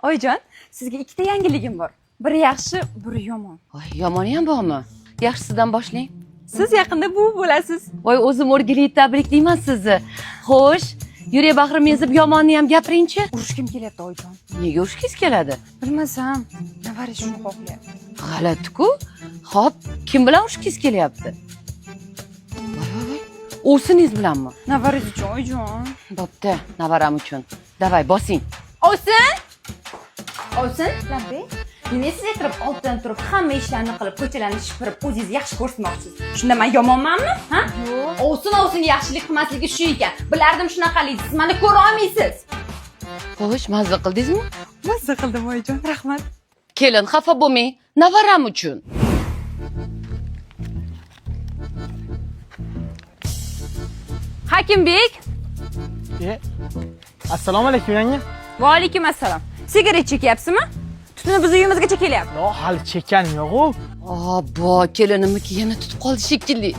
Oyijon, sizga ikkita yangiligim bor. Biri yaxshi, biri yomon. Voy, yomoni ham bormi? Yaxshisidan boshlang. Siz yaqinda buvi bo'lasiz. Voy, o'zim o'rgili tabriklayman sizni. Xo'sh, yuray bag'rim ezib yomonni ham gapiringchi. Urushkim kelyapti oyijon. Nega urushgingiz keladi? Bilmasam, navara shuni xohlayapti. G'alati-ku. Xo'p, kim bilan urushgingiz kelyapti? Voy. O'singiz bilanmi? Navarangiz uchun oyijon. Bo'pti, navaram uchun. Davay, bosing. Ovsin! Ovsin, Labbay. Nima sizga kirib oldidan turib hamma ishlarni qilib, ko'chalarni shipirib, o'zingizni yaxshi ko'rsatmoqchisiz? Shunda men yomonmanmi? Ha? Yo'q. Ovsin yaxshilik qilmasligi shu ekan. Bilardim shunaqaligini. Siz meni ko'ra olmaysiz. Xo'sh, mazza qildingizmi? Mazza qildim oyijon, rahmat. Kelin, xafa bo'lmang. Navaram uchun. Hakimbek. Assalomu alaykum yanga. Va alaykum assalom. Sigaret chekyapsizmi? Tutuni biz uyimizgacha kelyapti. Yo'q, hali chekkanim yo'q-ku. Obbo, kelinimniki yana tutib qoldi shekilli.